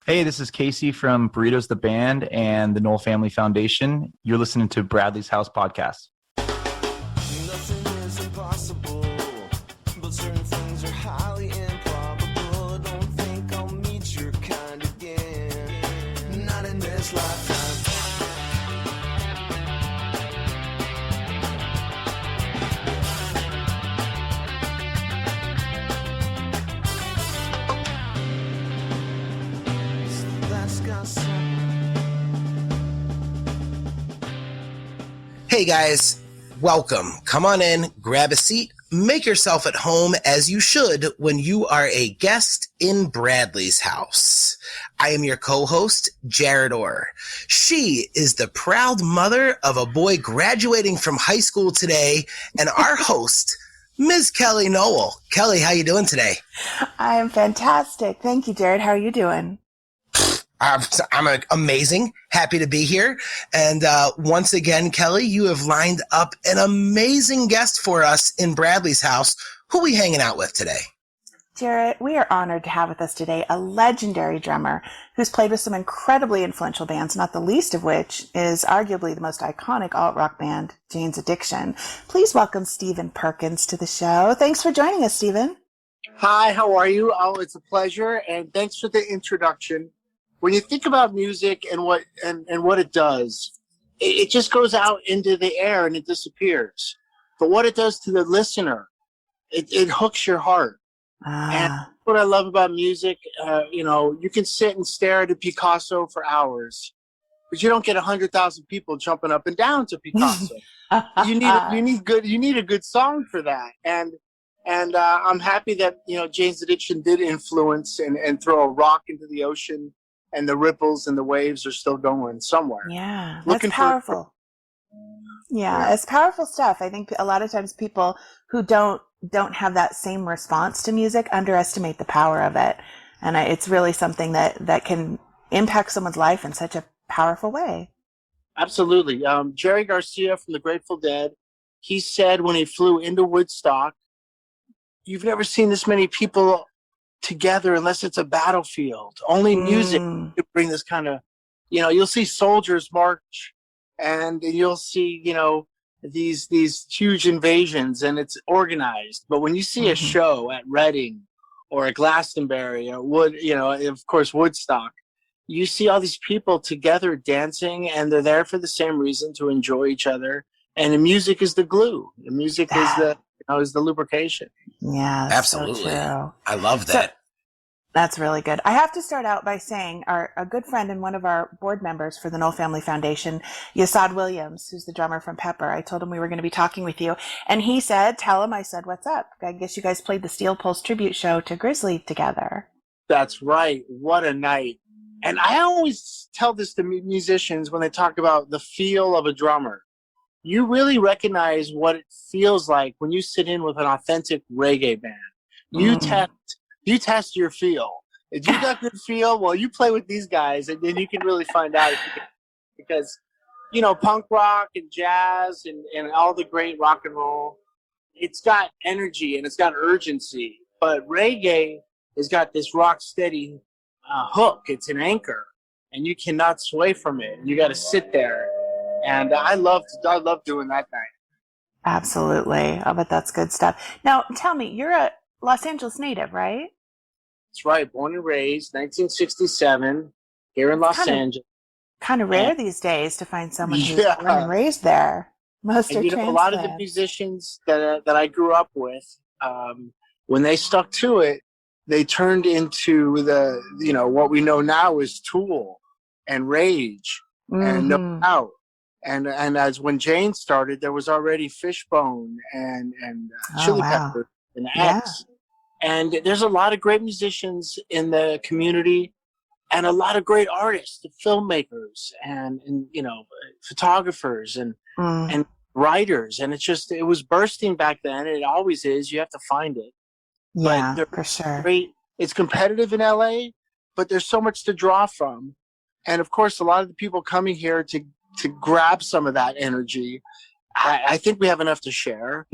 Hey, this is Casey from Burritos the Band and the Knoll Family Foundation. You're listening to Bradley's House Podcast. Nothing is impossible, but certain things are highly improbable. Don't think I'll meet your kind again, not in this lifetime. Hey guys, welcome. Come on in, grab a seat, make yourself at home as you should when you are a guest in Bradley's house. I am your co-host, Jarett Orr. She is the proud mother of a boy graduating from high school today, and our host, Ms. Kellie Noel. Kellie, how you doing today? I am fantastic. Thank you, Jarett. How are you doing? I'm amazing. Happy to be here. And once again, Kellie, you have lined up an amazing guest for us in Bradley's house. Who are we hanging out with today? Jarett, we are honored to have with us today a legendary drummer who's played with some incredibly influential bands, not the least of which is arguably the most iconic alt-rock band, Jane's Addiction. Please welcome Stephen Perkins to the show. Thanks for joining us, Stephen. Hi, how are you? Oh, it's a pleasure, and thanks for the introduction. When you think about music and what it does, it just goes out into the air and it disappears. But what it does to the listener, it hooks your heart. And what I love about music, you can sit and stare at a Picasso for hours, but you don't get 100,000 people jumping up and down to Picasso. You need a good song for that. And I'm happy that Jane's Addiction did influence and throw a rock into the ocean. And the ripples and the waves are still going somewhere. Yeah, that's powerful. Yeah, it's powerful stuff. I think a lot of times people who don't have that same response to music underestimate the power of it. And it's really something that can impact someone's life in such a powerful way. Absolutely. Jerry Garcia from the Grateful Dead, he said when he flew into Woodstock, you've never seen this many people together unless it's a battlefield. Only music can bring this kind of, you'll see soldiers march and you'll see, these huge invasions and it's organized. But when you see a show at Reading or at Glastonbury or of course, Woodstock, you see all these people together dancing and they're there for the same reason, to enjoy each other. And the music is the glue. The music is the lubrication. Yeah, absolutely. So true. I love that. That's really good. I have to start out by saying a good friend and one of our board members for the Knoll Family Foundation, Yasad Williams, who's the drummer from Pepper. I told him we were going to be talking with you. And he said, tell him I said, what's up? I guess you guys played the Steel Pulse tribute show to Grizzly together. That's right. What a night. And I always tell this to musicians when they talk about the feel of a drummer. You really recognize what it feels like when you sit in with an authentic reggae band. You test your feel. If you got good feel, well, you play with these guys, and then you can really find out. Because, punk rock and jazz and all the great rock and roll, it's got energy and it's got urgency. But reggae has got this rock steady hook. It's an anchor, and you cannot sway from it. You got to sit there. And I love doing that night. Absolutely. I bet that's good stuff. Now, tell me, you're a Los Angeles native, right? That's right. Born and raised, 1967, here in Los Angeles. Kind of rare these days to find someone who's born and raised there. Most are a lot of the musicians that I grew up with, when they stuck to it, they turned into what we know now as Tool and Rage and No Doubt. And as when Jane started, there was already Fishbone and Chili Peppers and X. And there's a lot of great musicians in the community and a lot of great artists, the filmmakers and photographers and writers. And it was bursting back then. It always is. You have to find it. Yeah, for sure. Great. It's competitive in LA, but there's so much to draw from. And of course, a lot of the people coming here to grab some of that energy, I think we have enough to share,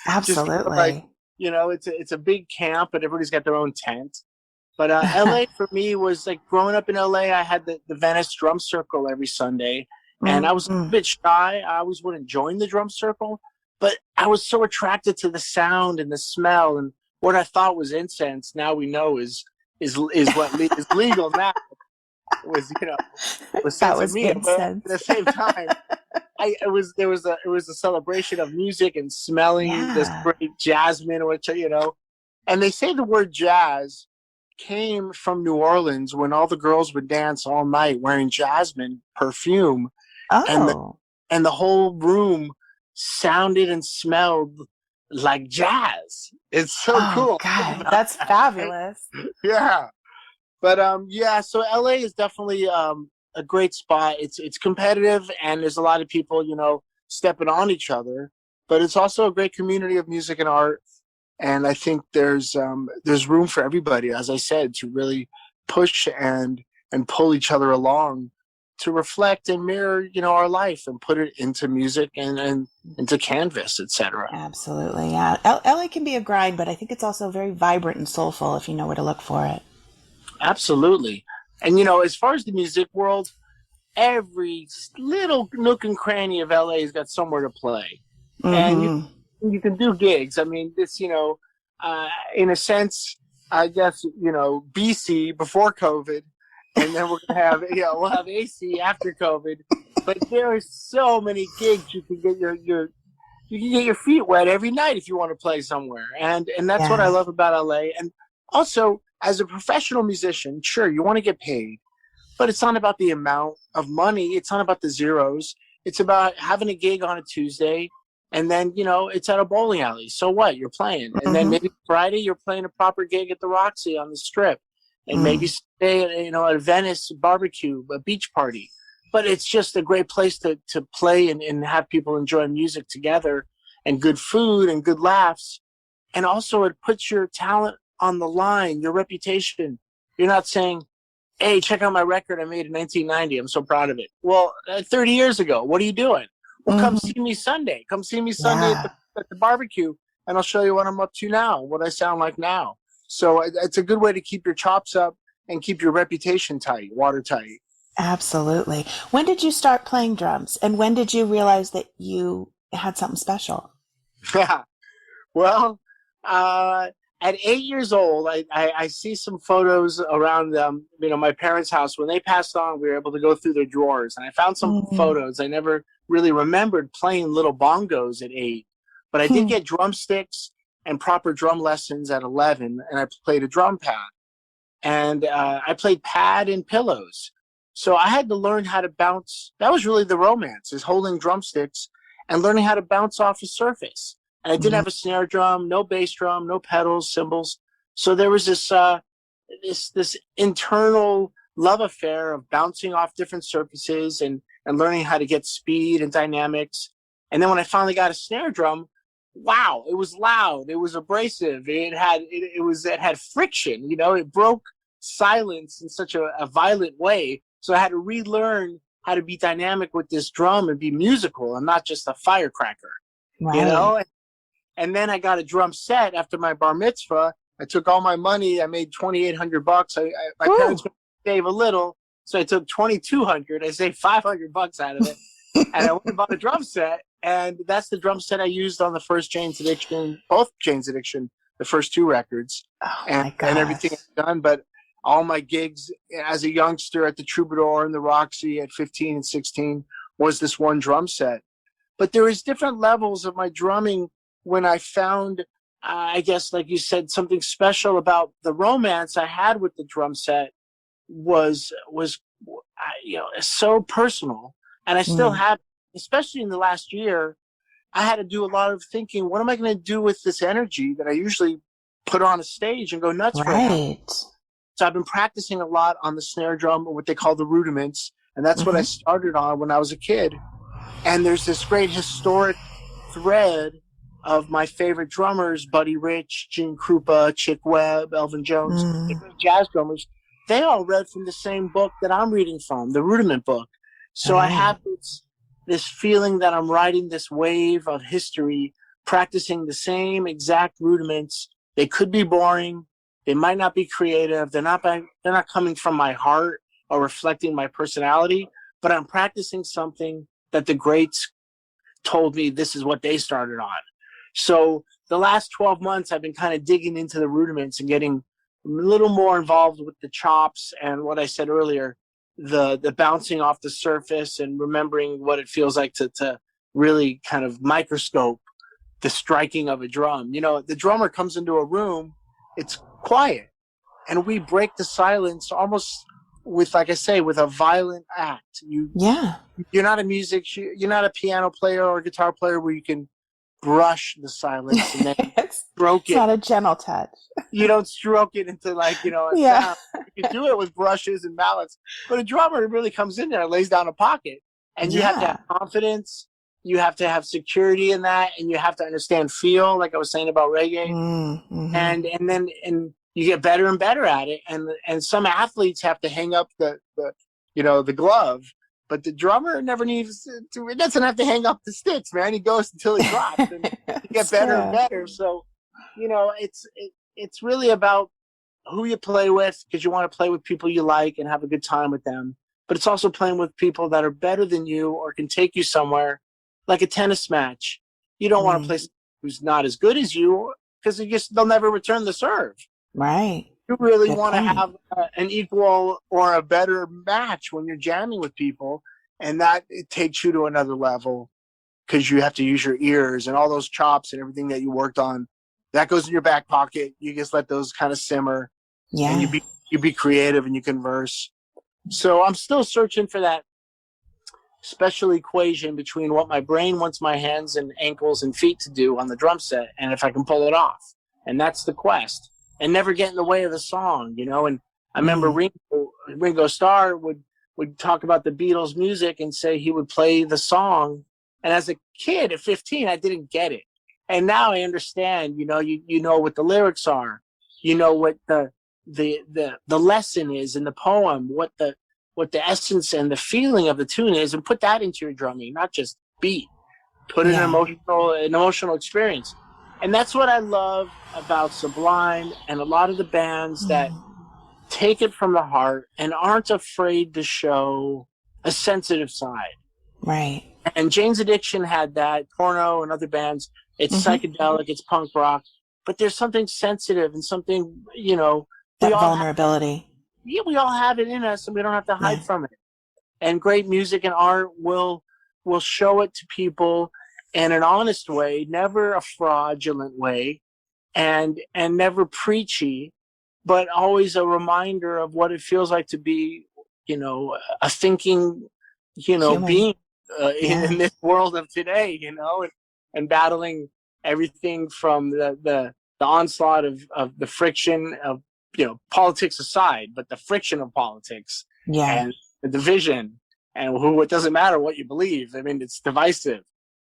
absolutely. It's a big camp and everybody's got their own tent. But LA for me was like growing up in LA. I had the Venice drum circle every Sunday, and I was a bit shy. I always wouldn't join the drum circle, but I was so attracted to the sound and the smell, and what I thought was incense. Now we know is what is legal now. Was was That sense was of me, but at incense. the same time, it was a celebration of music and smelling this Yeah. great jasmine, which and they say the word jazz came from New Orleans when all the girls would dance all night wearing jasmine perfume, and Oh. the whole room sounded and smelled like jazz. It's so Oh, cool. God, that's fabulous. Yeah. But yeah, so LA is definitely a great spot. It's competitive, and there's a lot of people, stepping on each other, but it's also a great community of music and art. And I think there's room for everybody, as I said, to really push and pull each other along to reflect and mirror, our life and put it into music and into canvas, etc. Absolutely, yeah. LA can be a grind, but I think it's also very vibrant and soulful if you know where to look for it. Absolutely. And as far as the music world, every little nook and cranny of LA has got somewhere to play. And you can do gigs. I mean, this, in a sense, I guess, BC before COVID, and then we're gonna have, we'll have AC after COVID. But there are so many gigs you can get your feet wet every night if you want to play somewhere, and that's what I love about LA. And also, as a professional musician, sure, you want to get paid, but it's not about the amount of money. It's not about the zeros. It's about having a gig on a Tuesday, and then, it's at a bowling alley. So what? You're playing. And then maybe Friday, you're playing a proper gig at the Roxy on the Strip. And maybe stay at, at a Venice barbecue, a beach party. But it's just a great place to play and have people enjoy music together, and good food and good laughs. And also it puts your talent on the line, your reputation. You're not saying, hey, check out my record I made in 1990. I'm so proud of it. Well, 30 years ago, what are you doing? Well, come see me Sunday. Come see me Sunday at the barbecue, and I'll show you what I'm up to now, what I sound like now. So it's a good way to keep your chops up and keep your reputation tight, watertight. Absolutely. When did you start playing drums, and when did you realize that you had something special? Well, at 8 years old, I see some photos around my parents' house. When they passed on, we were able to go through their drawers, and I found some photos. I never really remembered playing little bongos at 8, but I did get drumsticks and proper drum lessons at 11, and I played a drum pad. And I played pad and pillows. So I had to learn how to bounce. That was really the romance, is holding drumsticks and learning how to bounce off a surface. And I didn't have a snare drum, no bass drum, no pedals, cymbals. So there was this this internal love affair of bouncing off different surfaces and learning how to get speed and dynamics. And then when I finally got a snare drum, wow, it was loud, it was abrasive, it had friction, it broke silence in such a violent way. So I had to relearn how to be dynamic with this drum and be musical and not just a firecracker. Right. And then I got a drum set after my bar mitzvah. I took all my money. I made $2,800. My parents could save a little, so I took $2,200. I saved $500 out of it, and I went and bought a drum set. And that's the drum set I used on the first Jane's Addiction, both Jane's Addiction, the first 2 records, and everything I've done. But all my gigs as a youngster at the Troubadour and the Roxy at 15 and 16 was this one drum set. But there is different levels of my drumming. When I found, I guess, like you said, something special about the romance I had with the drum set was so personal, and I still have, especially in the last year. I had to do a lot of thinking. What am I going to do with this energy that I usually put on a stage and go nuts for? Right. So I've been practicing a lot on the snare drum, or what they call the rudiments, and that's what I started on when I was a kid. And there's this great historic thread of my favorite drummers, Buddy Rich, Gene Krupa, Chick Webb, Elvin Jones, jazz drummers. They all read from the same book that I'm reading from, the Rudiment book. So I have this feeling that I'm riding this wave of history, practicing the same exact rudiments. They could be boring, They might not be creative. They're not coming from my heart or reflecting my personality, but I'm practicing something that the greats told me this is what they started on. So the last 12 months, I've been kind of digging into the rudiments and getting a little more involved with the chops and what I said earlier, the bouncing off the surface and remembering what it feels like to really kind of microscope the striking of a drum. You know, the drummer comes into a room, it's quiet, and we break the silence almost with, like I say, with a violent act. You're not a piano player or a guitar player where you can brush the silence and then stroke it. It's not a gentle touch. You don't stroke it into like, you know, a sound. You can do it with brushes and mallets, but a drummer really comes in there and lays down a pocket, and you have to have confidence. You have to have security in that, and you have to understand feel, like I was saying about reggae, and then you get better and better at it. And some athletes have to hang up the glove, but the drummer never needs to. It doesn't have to hang up the sticks, man. He goes until he drops, and you get better and better. So, you know, it's really about who you play with, because you want to play with people you like and have a good time with them. But it's also playing with people that are better than you or can take you somewhere. Like a tennis match, you don't want to play someone who's not as good as you, because they'll never return the serve. Right. You really want to have an equal or a better match when you're jamming with people, and that it takes you to another level, because you have to use your ears and all those chops and everything that you worked on. That goes in your back pocket. You just let those kind of simmer, and you be creative and you converse. So I'm still searching for that special equation between what my brain wants my hands and ankles and feet to do on the drum set, and if I can pull it off. And that's the quest, and never get in the way of the song, you know. And I remember Ringo Starr would talk about the Beatles music and say he would play the song, and as a kid at 15 I didn't get it, and now I understand. You know, you know what the lyrics are, you know what the lesson is in the poem, what the essence and the feeling of the tune is, and put that into your drumming, not just beat. Put an emotional experience. And that's what I love about Sublime and a lot of the bands that take it from the heart and aren't afraid to show a sensitive side. Right. And Jane's Addiction had that, Porno and other bands. It's psychedelic, it's punk rock, but there's something sensitive and something, you know, that vulnerability. We all have it in us, and we don't have to hide from it. And great music and art will show it to people in an honest way, never a fraudulent way, and never preachy, but always a reminder of what it feels like to be, you know, a thinking, you know, human being in this world of today, you know, and battling everything from the onslaught of the friction of, you know, politics aside, but the friction of politics and the division, and it doesn't matter what you believe. I mean, it's divisive,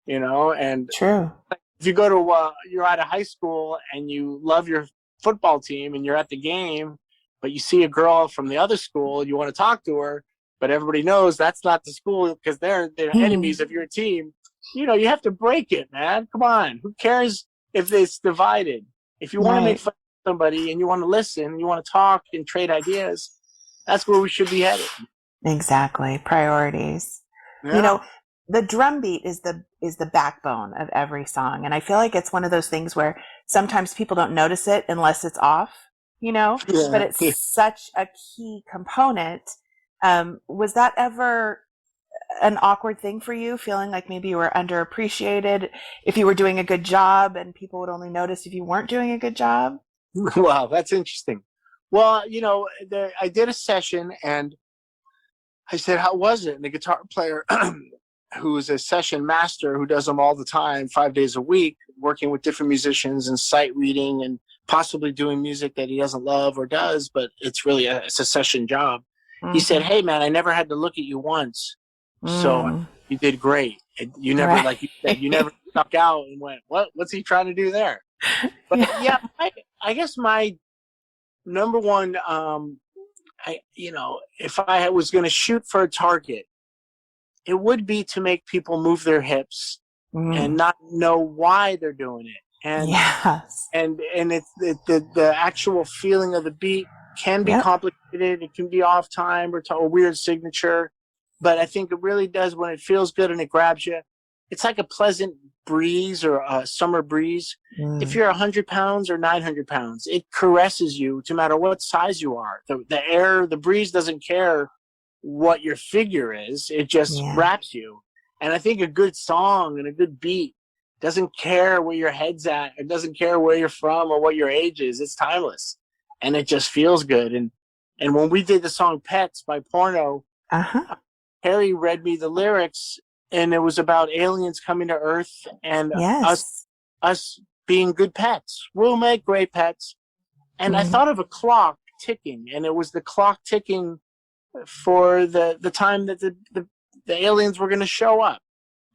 you know. And true. If you go to you're out of high school and you love your football team and you're at the game, but you see a girl from the other school, you want to talk to her, but everybody knows that's not the school because they're enemies of your team. You know, you have to break it, man. Come on, who cares if it's divided? If you want to make fun of somebody and you want to listen, you want to talk and trade ideas, that's where we should be headed. Exactly. Priorities. Yeah. You know, the drum beat is the backbone of every song. And I feel like it's one of those things where sometimes people don't notice it unless it's off, you know, but it's such a key component. Was that ever an awkward thing for you, feeling like maybe you were underappreciated if you were doing a good job and people would only notice if you weren't doing a good job? Wow, that's interesting. Well, you know, I did a session and I said, how was it? And the guitar player, who is a session master who does them all the time, 5 days a week, working with different musicians and sight reading and possibly doing music that he doesn't love or does, but it's really it's a session job. Mm-hmm. He said, hey, man, I never had to look at you once. So you did great. You never, like you said, you never stuck out and went, what's he trying to do there? But yeah, I guess my number one, if I was going to shoot for a target, it would be to make people move their hips and not know why they're doing it. and Yes. and it's the actual feeling of the beat can be Yep. complicated. It can be off time or a weird signature, but I think it really does when it feels good and it grabs you. It's like a pleasant breeze or a summer breeze. If you're 100 pounds or 900 pounds, it caresses you no matter what size you are. The breeze doesn't care what your figure is. It just Yeah. wraps you. And I think a good song and a good beat doesn't care where your head's at. It doesn't care where you're from or what your age is. It's timeless. And it just feels good. And when we did the song Pets by Porno, Uh-huh. Harry read me the lyrics, and it was about aliens coming to Earth and Yes. us being good pets. We'll make great pets. And I thought of a clock ticking, and it was the clock ticking for the time that the aliens were going to show up.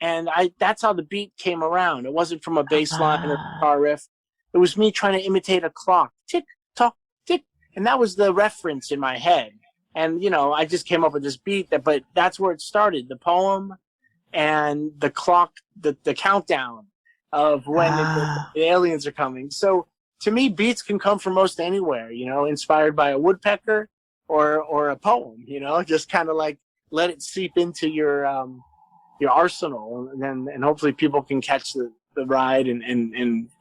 And that's how the beat came around. It wasn't from a bass line or guitar riff. It was me trying to imitate a clock. Tick, tock, tick. And that was the reference in my head. And, I just came up with this beat, but that's where it started. The poem and the clock, the countdown of when the aliens are coming. So to me, beats can come from most anywhere, inspired by a woodpecker or a poem, just kind of like let it seep into your arsenal, and hopefully people can catch the ride and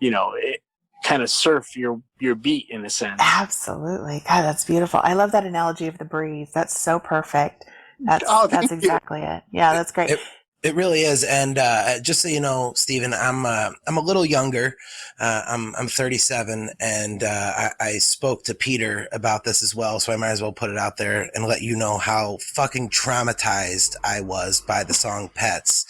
it kind of surf your beat in a sense. Absolutely. God, that's beautiful. I love that analogy of the breeze. That's so perfect. That's exactly it. Yeah, that's great. It really is. And just so you know, Stephen, I'm a little younger. I'm 37, and I spoke to Peter about this as well, so I might as well put it out there and let you know how fucking traumatized I was by the song Pets,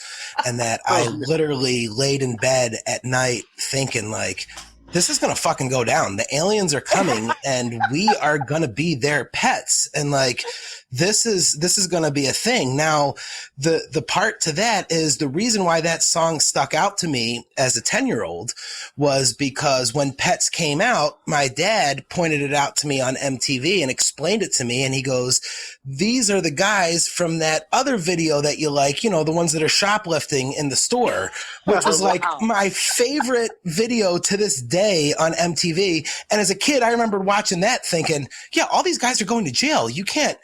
and that I literally laid in bed at night thinking like, this is going to fucking go down. The aliens are coming and we are going to be their pets. And like, this is going to be a thing. Now, the part to that is the reason why that song stuck out to me as a 10-year-old was because when Pets came out, my dad pointed it out to me on MTV and explained it to me. And he goes, these are the guys from that other video that you like, the ones that are shoplifting in the store, which was like my favorite video to this day on MTV. And as a kid, I remember watching that thinking, yeah, all these guys are going to jail. You can't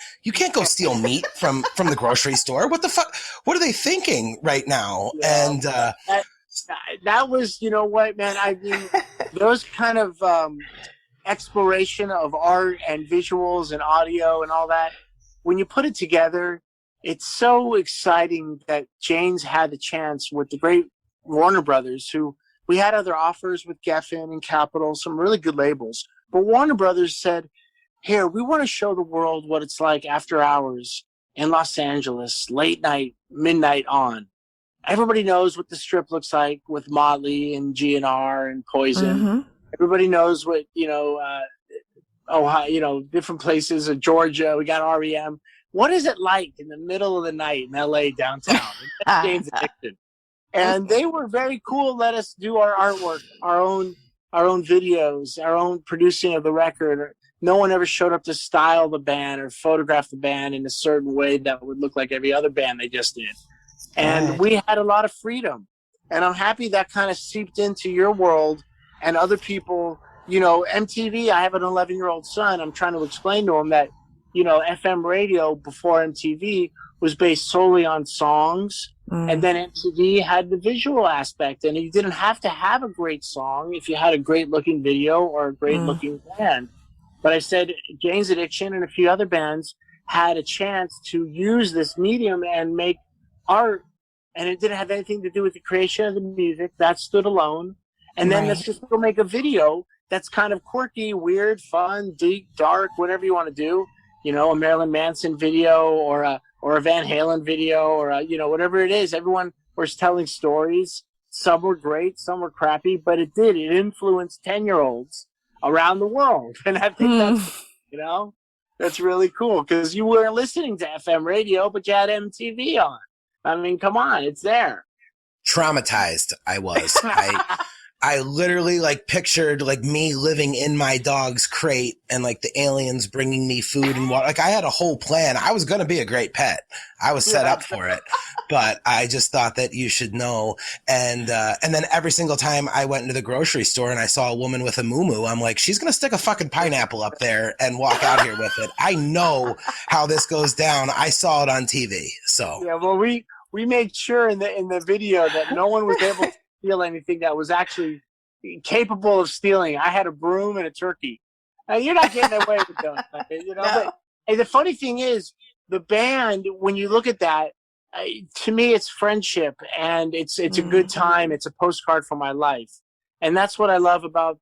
go steal meat from the grocery store. What the fuck? What are they thinking right now? Yeah, and that was, you know what, man, I mean, those kind of exploration of art and visuals and audio and all that, when you put it together, it's so exciting that Jane's had the chance with the great Warner Brothers, who we had other offers with Geffen and Capitol, some really good labels. But Warner Brothers said, here, we want to show the world what it's like after hours in Los Angeles, late night, midnight on. Everybody knows what the Strip looks like with Motley and GNR and Poison. Mm-hmm. Everybody knows what, Ohio, different places of Georgia. We got REM. What is it like in the middle of the night in LA downtown? That's Jane's Addiction. And they were very cool. Let us do our artwork, our own videos, our own producing of the record. No one ever showed up to style the band or photograph the band in a certain way that would look like every other band they just did. And we had a lot of freedom. And I'm happy that kind of seeped into your world and other people. MTV, I have an 11-year-old son. I'm trying to explain to him that, FM radio before MTV was based solely on songs. And then MTV had the visual aspect. And you didn't have to have a great song if you had a great-looking video or a great-looking band. But I said Jane's Addiction and a few other bands had a chance to use this medium and make art, and it didn't have anything to do with the creation of the music. That stood alone. And then let's just go make a video that's kind of quirky, weird, fun, deep, dark, whatever you want to do. A Marilyn Manson video or a Van Halen video or whatever it is. Everyone was telling stories. Some were great, some were crappy, but it influenced 10-year-olds around the world. And I think that's really cool, because you weren't listening to FM radio, but you had MTV on. I mean, come on, it's there. Traumatized I was. I literally like pictured like me living in my dog's crate and like the aliens bringing me food and water. Like I had a whole plan. I was going to be a great pet. I was set up for it, but I just thought that you should know. And then every single time I went into the grocery store and I saw a woman with a moo-moo, I'm like, she's going to stick a fucking pineapple up there and walk out here with it. I know how this goes down. I saw it on TV. So yeah, well, we made sure in the video that no one was able to steal anything that was actually capable of stealing. I had a broom and a turkey. You're not getting away with those, you know. No. But and the funny thing is, the band. When you look at that, to me, it's friendship, and it's a good time. It's a postcard from my life, and that's what I love about,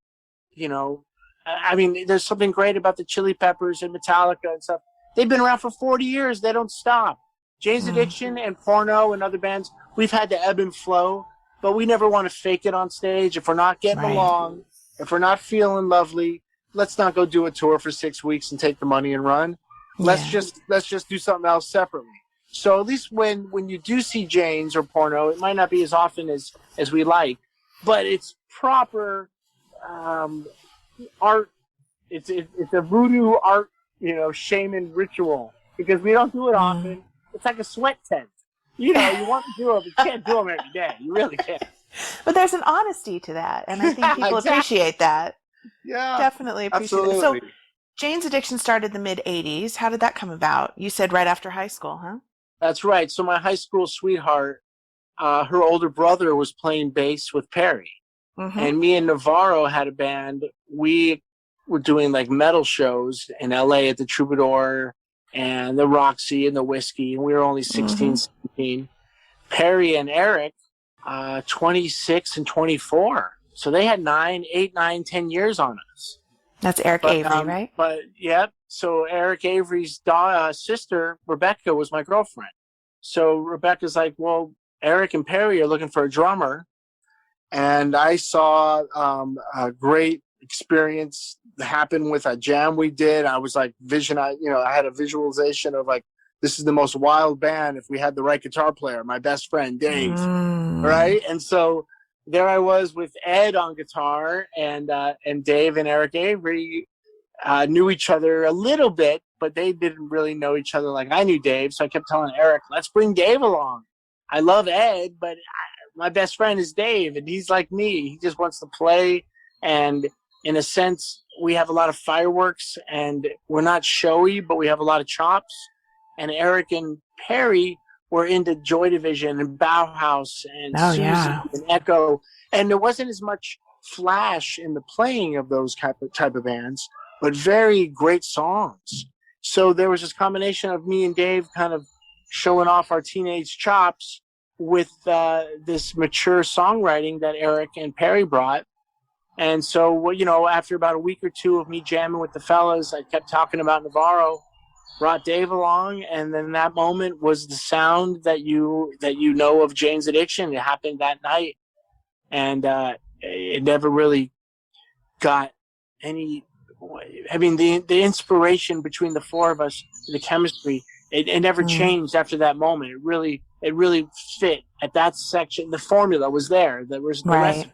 you know. I mean, there's something great about the Chili Peppers and Metallica and stuff. They've been around for 40 years. They don't stop. Jane's Addiction and Porno and other bands, we've had the ebb and flow. But we never want to fake it on stage. If we're not getting along, if we're not feeling lovely, let's not go do a tour for 6 weeks and take the money and run. Let's just do something else separately. So at least when you do see Jane's or Porno, it might not be as often as we like, but it's proper art. It's a voodoo art, you know, shaman ritual, because we don't do it often. It's like a sweat tent. You know, you want to do them, but you can't do them every day. You really can't. But there's an honesty to that, and I think people appreciate that. Yeah, Definitely appreciate it. So Jane's Addiction started the mid-'80s. How did that come about? You said right after high school, huh? That's right. So my high school sweetheart, her older brother was playing bass with Perry. And me and Navarro had a band. We were doing like metal shows in LA at the Troubadour and the Roxy and the Whiskey. And we were only 16, 17. Perry and Eric, 26 and 24. So they had 8, 9, 10 years on us. That's Eric Avery, right? But yeah, so Eric Avery's sister, Rebecca, was my girlfriend. So Rebecca's like, well, Eric and Perry are looking for a drummer. And I saw a great experience happen with a jam we did. I was like, I had a visualization of like, this is the most wild band if we had the right guitar player, my best friend, Dave. Right? And so there I was with Ed on guitar, and Dave and Eric Avery knew each other a little bit, but they didn't really know each other like I knew Dave. So I kept telling Eric, let's bring Dave along. I love Ed, but my best friend is Dave, and he's like me. He just wants to play. And in a sense, we have a lot of fireworks, and we're not showy, but we have a lot of chops. And Eric and Perry were into Joy Division and Bauhaus and Susie and Echo. And there wasn't as much flash in the playing of those type of bands, but very great songs. So there was this combination of me and Dave kind of showing off our teenage chops with this mature songwriting that Eric and Perry brought. And so, after about a week or two of me jamming with the fellas, I kept talking about Navarro, brought Dave along, and then that moment was the sound that you know of Jane's Addiction. It happened that night, and it never really got any. I mean, the inspiration between the four of us, the chemistry, it never changed after that moment. It really fit at that section. The formula was there. There was the recipe.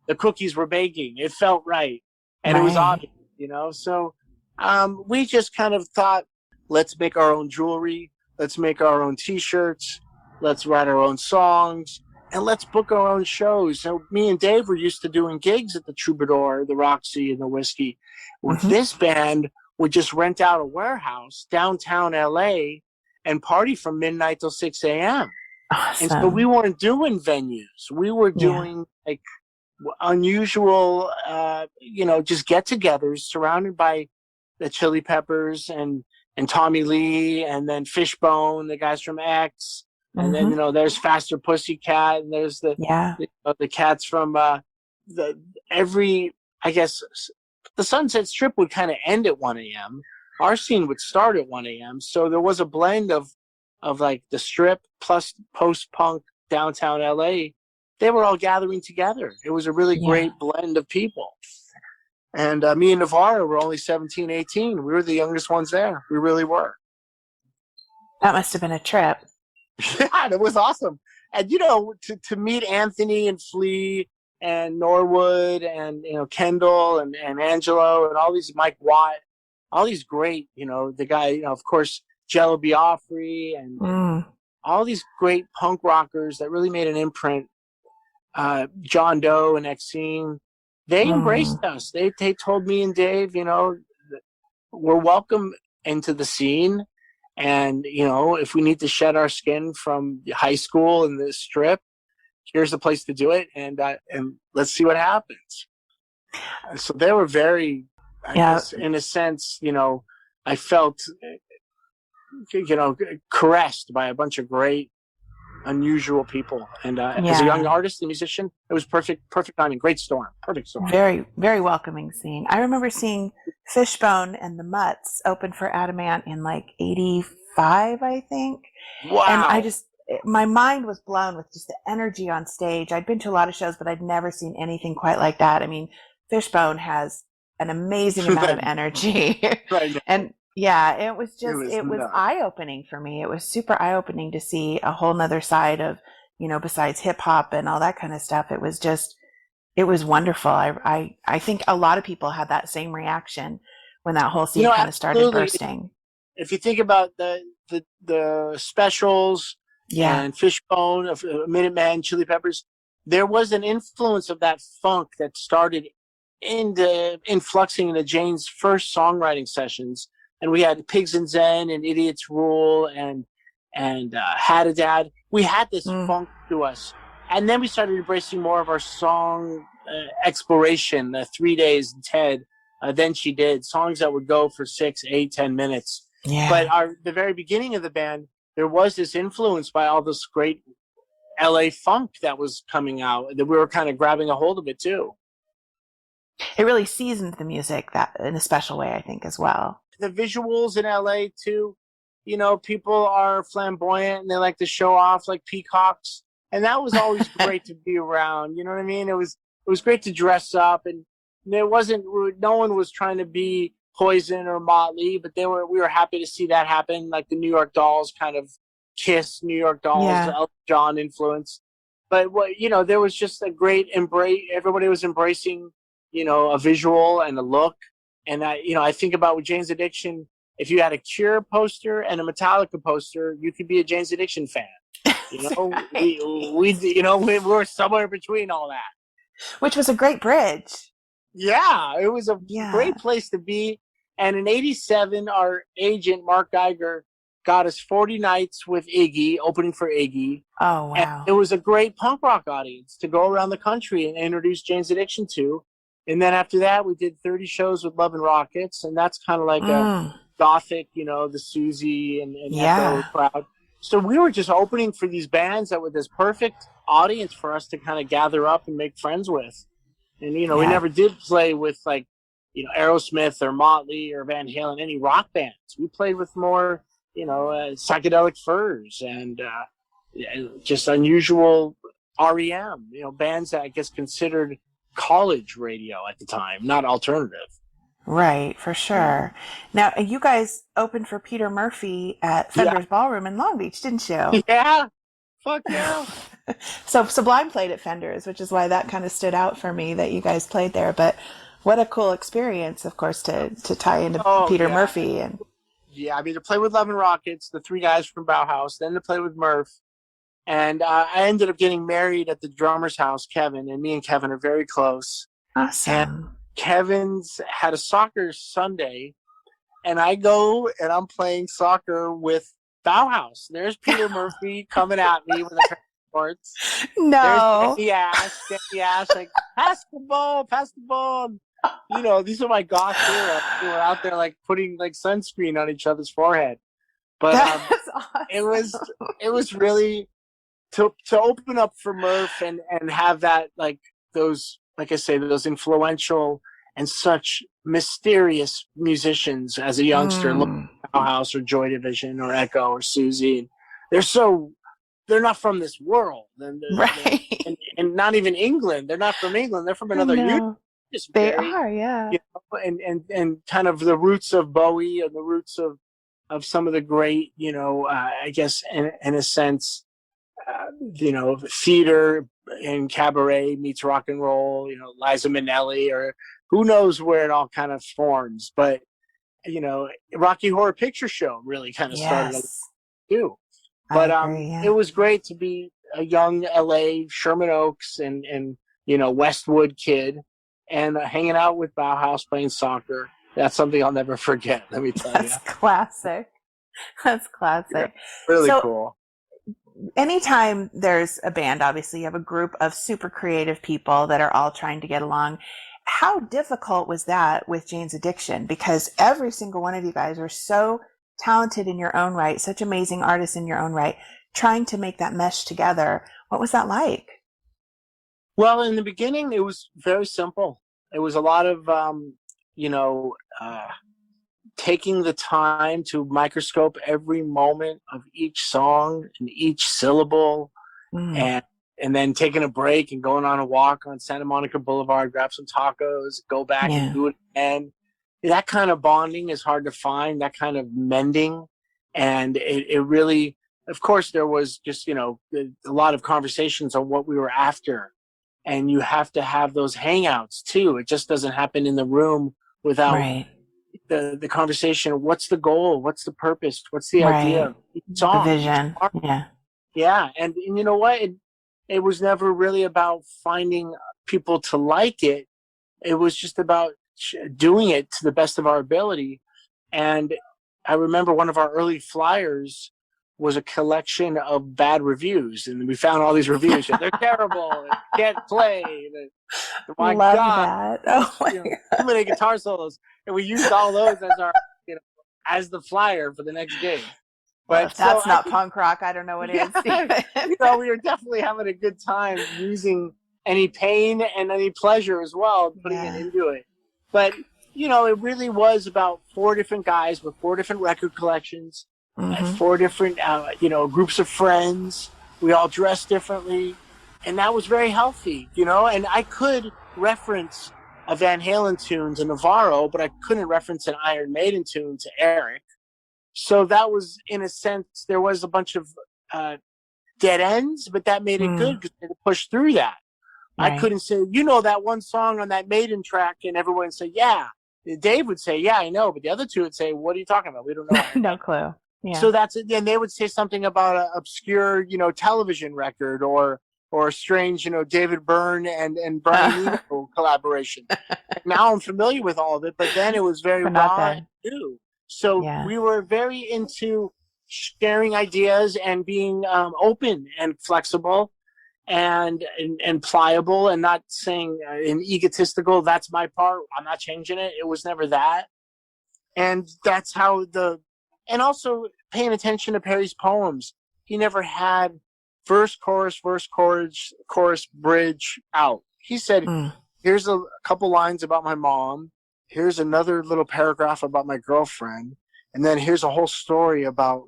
The cookies were baking. It felt right, and it was obvious, So we just kind of thought, let's make our own jewelry. Let's make our own T-shirts. Let's write our own songs, and let's book our own shows. So me and Dave were used to doing gigs at the Troubadour, the Roxy, and the Whiskey. With this band, we just rent out a warehouse downtown LA and party from midnight till 6 a.m. Awesome. And so we weren't doing venues. We were doing like unusual, just get-togethers surrounded by the Chili Peppers and Tommy Lee, and then Fishbone, the guys from X, and then there's Faster Pussycat, and there's the cats from the Sunset Strip would kind of end at 1 a.m. Our scene would start at 1 a.m. So there was a blend of like the Strip plus post-punk downtown LA. They were all gathering together. It was a really great blend of people. And me and Navarro were only 17, 18. We were the youngest ones there. We really were. That must have been a trip. Yeah, it was awesome. And, to meet Anthony and Flea and Norwood and, Kendall and Angelo and all these, Mike Watt, all these great, the guy, of course, Jello Biafri and all these great punk rockers that really made an imprint. John Doe and Exene, they embraced us. They told me and Dave, we're welcome into the scene. And, if we need to shed our skin from high school and the strip, here's the place to do it. And let's see what happens. So they were very, I guess, in a sense, I felt, caressed by a bunch of great, unusual people. And as a young artist and musician, it was perfect timing. Great storm. Perfect storm. Very, very welcoming scene. I remember seeing Fishbone and the Mutts open for Adamant in like 85, I think. Wow. And my mind was blown with just the energy on stage. I'd been to a lot of shows, but I'd never seen anything quite like that. I mean, Fishbone has an amazing amount of energy. Right. And it was eye-opening for me. It was super eye-opening to see a whole nother side of, besides hip hop and all that kind of stuff. It was wonderful. I think a lot of people had that same reaction when that whole scene kind of started bursting. If you think about the specials and Fishbone, of Minutemen, Chili Peppers, there was an influence of that funk that started influxing into Jane's first songwriting sessions. And we had Pigs and Zen and Idiot's Rule and Had a Dad. We had this funk to us. And then we started embracing more of our song exploration, 3 Days and Ted, Then She Did, songs that would go for 6, 8, 10 minutes. Yeah. But the very beginning of the band, there was this influence by all this great LA funk that was coming out, that we were kind of grabbing a hold of it too. It really seasoned the music that in a special way, I think, as well. The visuals in LA too, people are flamboyant and they like to show off like peacocks, and that was always great to be around. You know what I mean? It was great to dress up, and no one was trying to be Poison or Motley, but we were happy to see that happen. Like the New York Dolls kind of Kiss, New York Dolls, Elton John influence. But there was just a great embrace. Everybody was embracing, a visual and a look. And I think about with Jane's Addiction, if you had a Cure poster and a Metallica poster, you could be a Jane's Addiction fan. Right. we were somewhere between all that. Which was a great bridge. Yeah, it was a great place to be. And in 87, our agent, Mark Geiger, got us 40 nights with Iggy, opening for Iggy. Oh, wow. And it was a great punk rock audience to go around the country and introduce Jane's Addiction to. And then after that, we did 30 shows with Love and Rockets. And that's kind of like a gothic, the Susie and Echo crowd. So we were just opening for these bands that were this perfect audience for us to kind of gather up and make friends with. And, we never did play with like, Aerosmith or Motley or Van Halen, any rock bands. We played with more, Psychedelic Furs and just unusual REM, bands that I guess considered college radio at the time, not alternative. Right, for sure. Now, you guys opened for Peter Murphy at Fender's Ballroom in Long Beach, didn't you? Yeah. Fuck yeah. So Sublime played at Fender's, which is why that kind of stood out for me that you guys played there. But what a cool experience, of course, to tie into Peter Murphy. And yeah, I mean, to play with Love and Rockets, the three guys from Bauhaus, then to play with Murph. And I ended up getting married at the drummer's house, Kevin, and me and Kevin are very close. Awesome. And Kevin's had a soccer Sunday, and I go and I'm playing soccer with Bauhaus. There's Peter Murphy coming at me with a shorts. No. There's Danny Ash, like, pass the ball. These are my goth heroes who are out there like putting like sunscreen on each other's forehead. But that's awesome. it was really to open up for Murph and have that like those, like I say, those influential and such mysterious musicians as a youngster, look at Bauhaus or Joy Division or Echo or Susie. They're not from this world. Right. And not even England. They're not from England. They're from another universe. They are, yeah. And kind of the roots of Bowie and the roots of some of the great, I guess in a sense, theater, in Cabaret meets rock and roll, Liza Minnelli, or who knows where it all kind of forms. But, Rocky Horror Picture Show really kind of started Yes. too. I But agree, yeah. it was great to be a young LA Sherman Oaks and Westwood kid and hanging out with Bauhaus playing soccer. That's something I'll never forget, let me tell you. That's classic. That's classic. Yeah, really So, cool. anytime there's a band, obviously you have a group of super creative people that are all trying to get along. How difficult was that with Jane's Addiction? Because every single one of you guys are so talented in your own right, such amazing artists in your own right, trying to make that mesh together. What was that like? Well, in the beginning, it was very simple. It was a lot of, taking the time to microscope every moment of each song and each syllable, and then taking a break and going on a walk on Santa Monica Boulevard, grab some tacos, go back and do it again. That kind of bonding is hard to find, that kind of mending. And it really, of course, there was just, a lot of conversations on what we were after. And you have to have those hangouts too. It just doesn't happen in the room without the conversation. What's the goal? What's the purpose? What's the idea of each song? The vision. Yeah. And you know what? It was never really about finding people to like it. It was just about doing it to the best of our ability. And I remember one of our early flyers was a collection of bad reviews, and we found all these reviews. They're terrible. Can't play. My Love God. that. Oh my God. Too many guitar solos, and we used all those as our, as the flyer for the next gig. But if that's not punk rock, I don't know what is. We were definitely having a good time using any pain and any pleasure as well, putting it into it. But it really was about 4 different guys with 4 different record collections. 4 different, groups of friends. We all dressed differently, and that was very healthy, And I could reference a Van Halen tune to Navarro, but I couldn't reference an Iron Maiden tune to Eric. So that was, in a sense, there was a bunch of dead ends, but that made it good because they could push through that. Right. I couldn't say, that one song on that Maiden track, and everyone would say, yeah. Dave would say, yeah, I know, but the other 2 would say, what are you talking about? We don't know. No clue. Yeah. So that's it. Then they would say something about an obscure, television record or a strange, David Byrne and Brian Eno collaboration. Now I'm familiar with all of it, but then it was very raw and new. So we were very into sharing ideas and being open and flexible and pliable, and not saying and egotistical, that's my part, I'm not changing it. It was never that. And that's how and also paying attention to Perry's poems. He never had verse, chorus, bridge out. He said, here's a couple lines about my mom. Here's another little paragraph about my girlfriend. And then here's a whole story about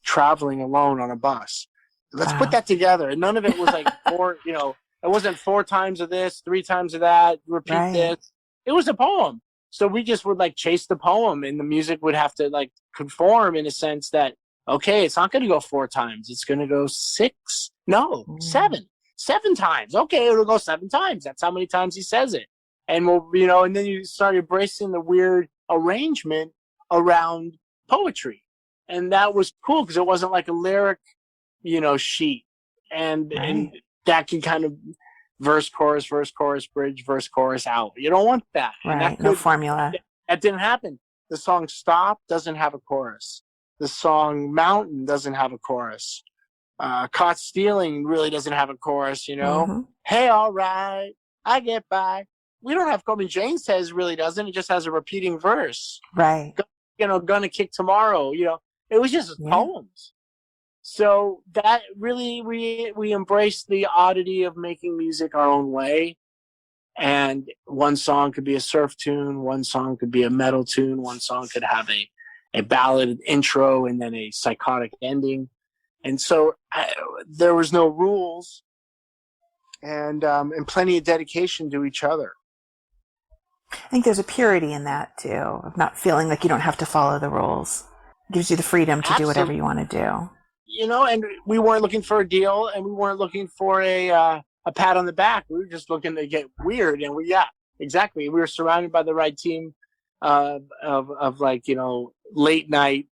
traveling alone on a bus. Let's put that together. And none of it was it wasn't 4 times of this, 3 times of that, repeat this. It was a poem. So we just would chase the poem, and the music would have to conform in a sense that, okay, it's not going to go 4 times. It's going to go 6. No, 7 times. Okay, it'll go 7 times. That's how many times he says it. And and then you start embracing the weird arrangement around poetry. And that was cool because it wasn't like a lyric, sheet. And that can kind of verse, chorus, bridge, verse, chorus out. You don't want that. Right, no formula. That didn't happen. The song Stop doesn't have a chorus. The song Mountain doesn't have a chorus. Caught Stealing really doesn't have a chorus, Hey, all right, I get by. We don't have, Jane Says really doesn't. It just has a repeating verse. Right. Gonna kick tomorrow, It was just poems. So that really, we embraced the oddity of making music our own way. And one song could be a surf tune, one song could be a metal tune, one song could have a ballad intro and then a psychotic ending. And so there was no rules and plenty of dedication to each other. I think there's a purity in that too, of not feeling like you don't have to follow the rules. It gives you the freedom to do whatever you want to do. and we weren't looking for a deal, and we weren't looking for a pat on the back. We were just looking to get weird, and exactly. We were surrounded by the right team of like, late night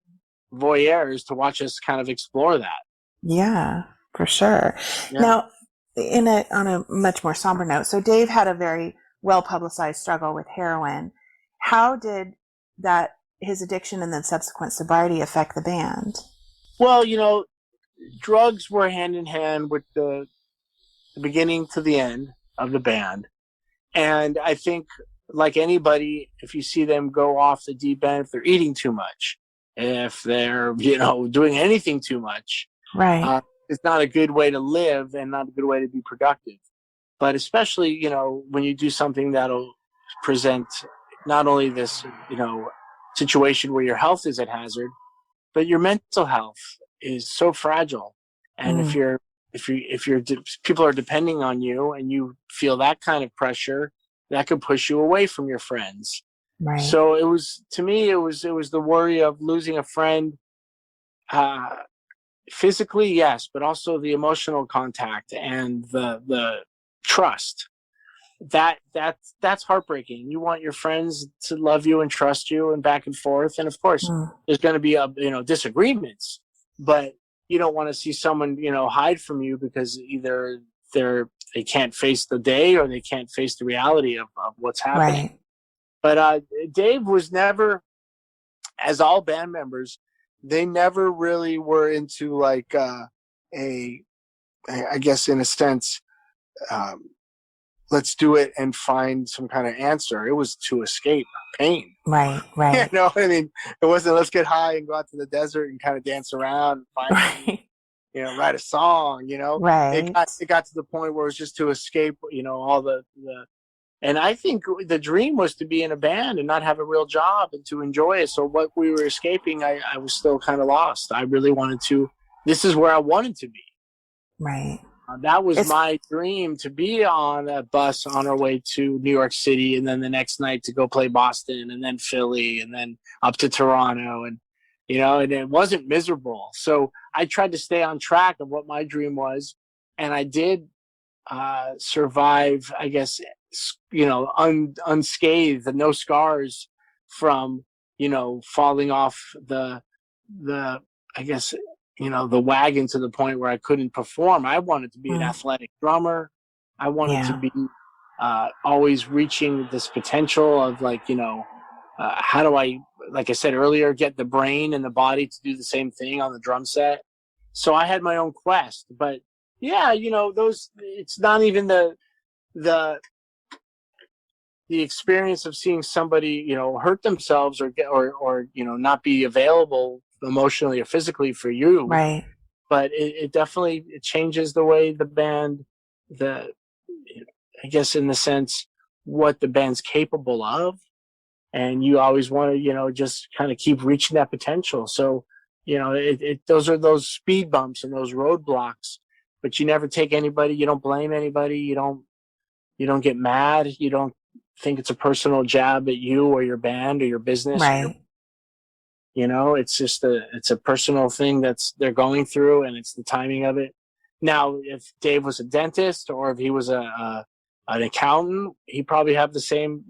voyeurs to watch us kind of explore that. Yeah, for sure. Yeah. Now, on a much more somber note, so Dave had a very well-publicized struggle with heroin. How did his addiction and then subsequent sobriety affect the band? Well, drugs were hand in hand with the beginning to the end of the band. And I think, like anybody, if you see them go off the deep end, if they're eating too much, if they're, doing anything too much, right. It's not a good way to live and not a good way to be productive. But especially, when you do something that'll present not only this, situation where your health is at hazard, but your mental health is so fragile. And if people are depending on you and you feel that kind of pressure, that could push you away from your friends. Right. So it was the worry of losing a friend, physically, yes, but also the emotional contact and the trust. That's heartbreaking. You want your friends to love you and trust you and back and forth. And of course, there's going to be disagreements, but you don't want to see someone hide from you because either they can't face the day or they can't face the reality of what's happening. Right. But Dave was never, as all band members, they never really were into like I guess in a sense, let's do it and find some kind of answer. It was to escape pain. Right. Right. It wasn't let's get high and go out to the desert and kind of dance around and find, right. write a song, Right. It got to the point where it was just to escape, all the and I think the dream was to be in a band and not have a real job and to enjoy it. So what we were escaping, I was still kind of lost. I really wanted to, this is where I wanted to be. Right. That was my dream, to be on a bus on our way to New York City, and then the next night to go play Boston, and then Philly, and then up to Toronto, and and it wasn't miserable. So I tried to stay on track of what my dream was, and I did survive, I guess, unscathed and no scars from falling off the I guess the wagon to the point where I couldn't perform. I wanted to be an athletic drummer. I wanted to be always reaching this potential of how do I, like I said earlier, get the brain and the body to do the same thing on the drum set. So I had my own quest, but it's not even the experience of seeing somebody, hurt themselves or not be available emotionally or physically for you. Right. But it definitely changes the way the band, I guess in the sense, what the band's capable of. And you always want to, just kind of keep reaching that potential. So, those are those speed bumps and those roadblocks, but you never take anybody, you don't blame anybody, you don't get mad, you don't think it's a personal jab at you or your band or your business. Right. It's just it's a personal thing they're going through, and it's the timing of it. Now, if Dave was a dentist or if he was an accountant, he'd probably have the same,